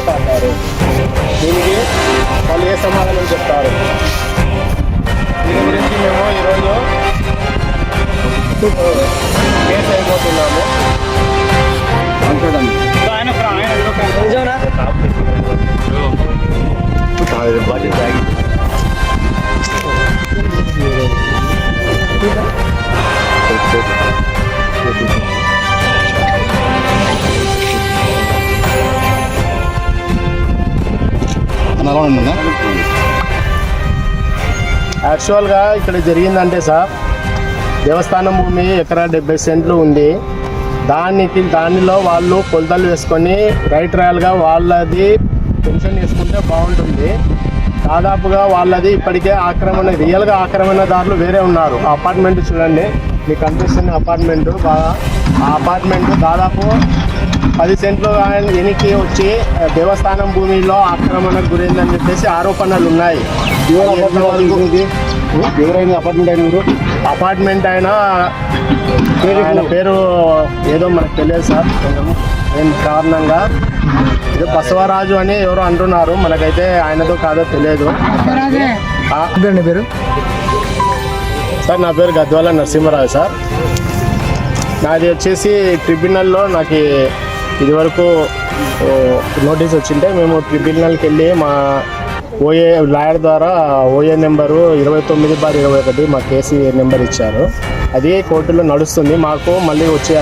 పడతారు. దీనికి వాళ్ళు ఏ సమాధానం చెప్తారు? దీని గురించి మేము ఈరోజు కేసు అయిపోతున్నాము. యాక్చువల్గా ఇక్కడ జరిగిందంటే సార్, దేవస్థానం భూమి ఎకరా 70 సెంట్లు ఉంది. దానిలో వాళ్ళు కొలతలు వేసుకొని రైట్ రాయల్గా వాళ్ళది పెన్షన్ వేసుకుంటే బాగుంటుంది. దాదాపుగా వాళ్ళది ఇప్పటికే ఆక్రమణ, రియల్గా ఆక్రమణదారులు వేరే ఉన్నారు. అపార్ట్మెంట్ చూడండి, మీకు కనిపిస్తున్న అపార్ట్మెంటు, ఆ అపార్ట్మెంటు దాదాపు 10 సెంట్లు వెనక్కి వచ్చి దేవస్థానం భూమిలో ఆక్రమణకు గురైందని చెప్పేసి ఆరోపణలు ఉన్నాయి. ఎవరైనా అపార్ట్మెంట్ అయినా ఆయన పేరు ఏదో మనకు తెలియదు సార్. ఏం కారణంగా ఇది బసవరాజు అని ఎవరో అంటున్నారు, మనకైతే ఆయనతో కాదో తెలియదు. పేరు సార్, నా పేరు గద్వాల నరసింహరావు సార్. నాది వచ్చేసి ట్రిబ్యునల్లో నాకు ఇదివరకు నోటీస్ వచ్చింటే మేము ట్రిబ్యునల్కి వెళ్ళి మా ఓఏ లాయర్ ద్వారా ఓఏ నెంబరు 29/21 మా కేసు నెంబర్ ఇచ్చారు. అది కోర్టులో నడుస్తుంది. మాకు మళ్ళీ వచ్చే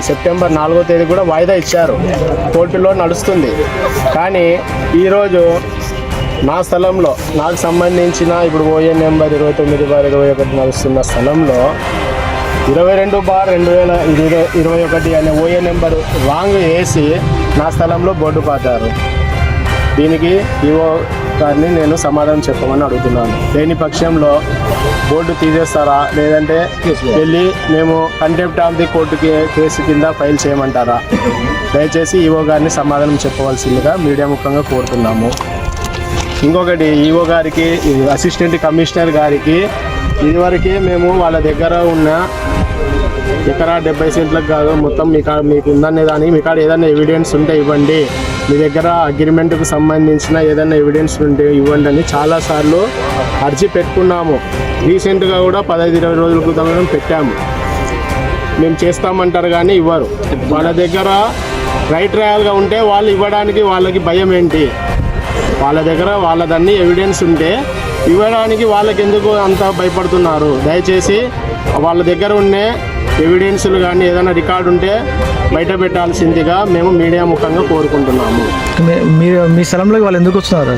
సెప్టెంబర్ 4వ తేదీ కూడా వాయిదా ఇచ్చారు, కోర్టులో నడుస్తుంది. కానీ ఈరోజు నా స్థలంలో నాకు సంబంధించిన ఇప్పుడు ఓఏ నెంబర్ 29/21 నడుస్తున్న స్థలంలో 22/2021 అనే ఓఏ నెంబరు రాంగ్ వేసి నా స్థలంలో బోర్డు పాతారు. దీనికి ఈవో గారిని నేను సమాధానం చెప్పమని అడుగుతున్నాను. లేని పక్షంలో బోర్డు తీసేస్తారా, లేదంటే వెళ్ళి మేము కంటెంప్ట్ ఆఫ్ ది కోర్టుకి కేసు కింద ఫైల్ చేయమంటారా? దయచేసి ఈవో గారిని సమాధానం చెప్పవలసిందిగా మీడియా ముఖంగా కోరుతున్నాము. ఇంకొకటి, ఈవో గారికి, అసిస్టెంట్ కమిషనర్ గారికి ఇదివరకే మేము వాళ్ళ దగ్గర ఉన్న ఎకరా 70 సెంట్లకు కాదు మొత్తం మీకు ఉందనే దానికి మీ కాడ ఏదైనా ఎవిడెన్స్ ఉంటే ఇవ్వండి, మీ దగ్గర అగ్రిమెంట్కు సంబంధించిన ఏదైనా ఎవిడెన్స్ ఉంటే ఇవ్వండి అని చాలాసార్లు అర్జీ పెట్టుకున్నాము. రీసెంట్గా కూడా 15-20 రోజుల క్రితం పెట్టాము. మేము చేస్తామంటారు కానీ ఇవ్వరు. వాళ్ళ దగ్గర రైట్ రాయల్గా ఉంటే వాళ్ళు ఇవ్వడానికి వాళ్ళకి భయం ఏంటి? వాళ్ళ దగ్గర వాళ్ళదన్నీ ఎవిడెన్స్ ఉంటే ఇవ్వడానికి వాళ్ళకి ఎందుకు అంత భయపడుతున్నారు? దయచేసి వాళ్ళ దగ్గర ఉన్న ఎవిడెన్స్లు కానీ ఏదైనా రికార్డు ఉంటే బయట పెట్టాల్సిందిగా మేము మీడియా ముఖంగా కోరుకుంటున్నాము. మీ స్థలంలోకి వాళ్ళు ఎందుకు వస్తున్నారు?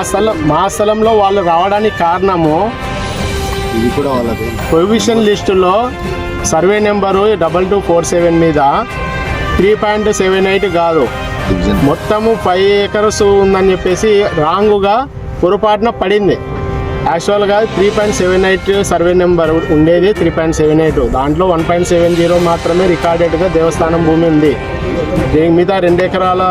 అసలు మా స్థలంలో వాళ్ళు రావడానికి కారణము, ఇది కూడా వాళ్ళది ప్రొవిజన్ లిస్టులో సర్వే నెంబరు 2247 మీద 3.78 కాదు, మొత్తము 5 acres ఉందని చెప్పేసి రాంగుగా పొరపాటున పడింది. యాక్చువల్గా 3.78 సర్వే నెంబర్ ఉండేది 3.78, దాంట్లో 1.70 మాత్రమే రికార్డెడ్గా దేవస్థానం భూమి ఉంది. దీని మీద 2 ఎకరాల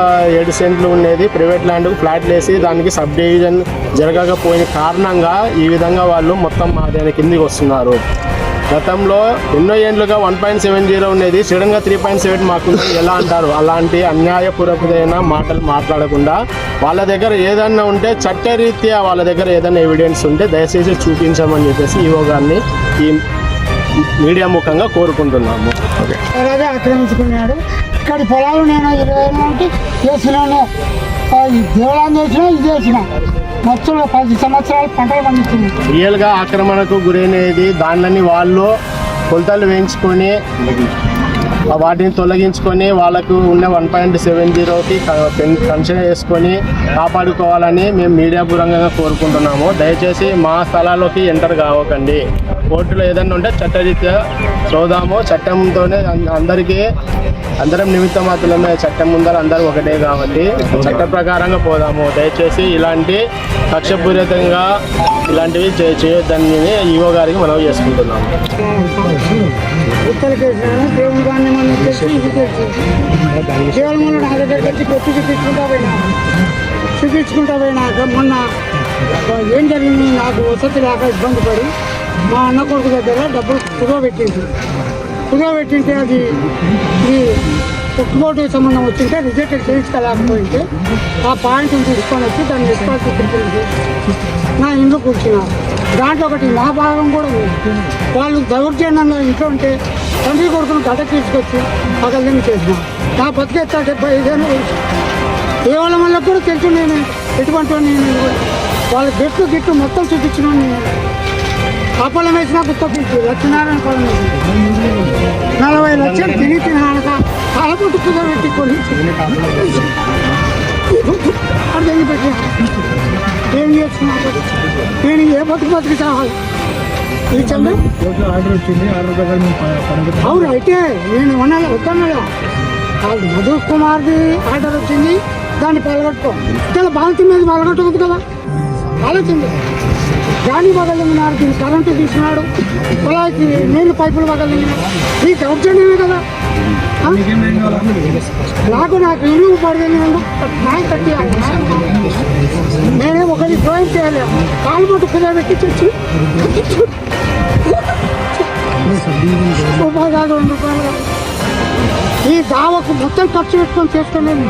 7 సెంట్లు ఉండేది ప్రైవేట్ ల్యాండ్కు ఫ్లాట్లు వేసి దానికి సబ్ డివిజన్ జరగకపోయిన కారణంగా ఈ విధంగా వాళ్ళు మొత్తం మా దాని కిందికి వస్తున్నారు. గతంలో ఎన్నో ఏండ్లుగా 1.70 ఉండేది, సడన్గా 3.7 మాకు ఎలా అంటారు? అలాంటి అన్యాయపూర్వకమైన మాటలు మాట్లాడకుండా వాళ్ళ దగ్గర ఏదన్నా ఉంటే చట్టరీత్యా వాళ్ళ దగ్గర ఏదైనా ఎవిడెన్స్ ఉంటే దయచేసి చూపించమని చెప్పేసి ఈవో గారిని ఈ మీడియా ముఖంగా కోరుకుంటున్నాము. ఆక్రమించుకున్నాడు. ఇక్కడ పొలాలు నేను 20 చేసినాను, దేవాలయం చేసినా, ఇది చేసిన మొత్తం 10 సంవత్సరాలు పంటలు పండించింది. రియల్గా ఆక్రమణకు గురైనది దానిని వాళ్ళు కొలతలు వేయించుకొని వాటిని తొలగించుకొని వాళ్ళకు ఉన్న 1.70కి కన్సిడర్ చేసుకొని కాపాడుకోవాలని మేము మీడియా పూర్వకంగా కోరుకుంటున్నాము. దయచేసి మా స్థలాల్లోకి ఎంటర్ కావకండి. కోర్టులో ఏదైనా ఉంటే చట్టరీత్యా చూద్దాము. చట్టంతోనే అందరం నిమిత్త మాత్రమే, చట్టం ముందర అందరూ ఒకటే కాబట్టి చట్ట ప్రకారంగా పోదాము. దయచేసి ఇలాంటి కక్షపూరితంగా ఇలాంటివి చేయొద్దని ఈవో గారికి మనవి చేసుకుంటున్నాము. ఉత్తలకి వేసినాను దేవుని గాన్ని మనం తెచ్చి ఇది తెచ్చి దేవుని మన నా దగ్గరికి వచ్చి పెట్టి చూపించుకుంటా పోయినాక మొన్న ఏం జరిగింది, నాకు వసతి లేక ఇబ్బంది పడి మా అన్న కొడుకు దగ్గర డబ్బులు కుదవబెట్టింటే అది ఈ పుట్టుబోటు సంబంధం వచ్చింటే రిజెక్ట్ చేయించుకోలేకపోయింటే ఆ పాయింట్ని తీసుకొని వచ్చి దాన్ని డిస్పాజిట్ నా ఇంట్లో కూర్చున్నారు. దాంట్లో ఒకటి నా భాగం కూడా ఉంది. వాళ్ళు దౌర్జన్యంగా ఇంట్లో ఉంటే తండ్రి కొడుకును గడ్డ తీసుకొచ్చి పగలని చేసిన నా బతికెత్తా 75 ఏళ్ళు వయసు. కేవలం వల్ల కూడా తెలుసు నేను ఎటువంటి నేను వాళ్ళ గిట్టు మొత్తం చూపించిన నేను ఆ పొలం వేసినా గుర్తొప్పించి లక్ష్మీనారాయణ పొలం వేసి 40 లక్షలు తిని తినక కాలపొట్టు కుదర పెట్టుకొని అర్థం పెట్టి ఏం చేస్తున్నాను నేను ఏ బతుకు కావాలి ఈ చంద్ర ఆర్డర్ వచ్చింది, ఆర్డర్ ప్రకారం అవును. అయితే నేను ఏమన్నా వద్దన్నాడా మధు కుమార్ది ఆర్డర్ వచ్చింది, దాన్ని పలగొట్టుకో చాలా బాగా మీద పలగొట్టదు కదా ఆలోచింది. గాలి పగలినాడు, దీన్ని కరెంటు తీసినాడు, పొలానికి నీళ్ళు పైపులు పగలినాడు, ఈ దౌర్జన్యమే కదా. నాకు ఇల్లు పడిపోయింది, న్యాయం కట్టి నేనే ఒకరి డ్రాయం చేయాలి, కాలు పట్టు కుదరబెట్టి తెచ్చి రూపాయలు కాదు 2 రూపాయలు కాదు. ఈ దావకు మొత్తం ఖర్చు పెట్టుకొని చేసుకునేది.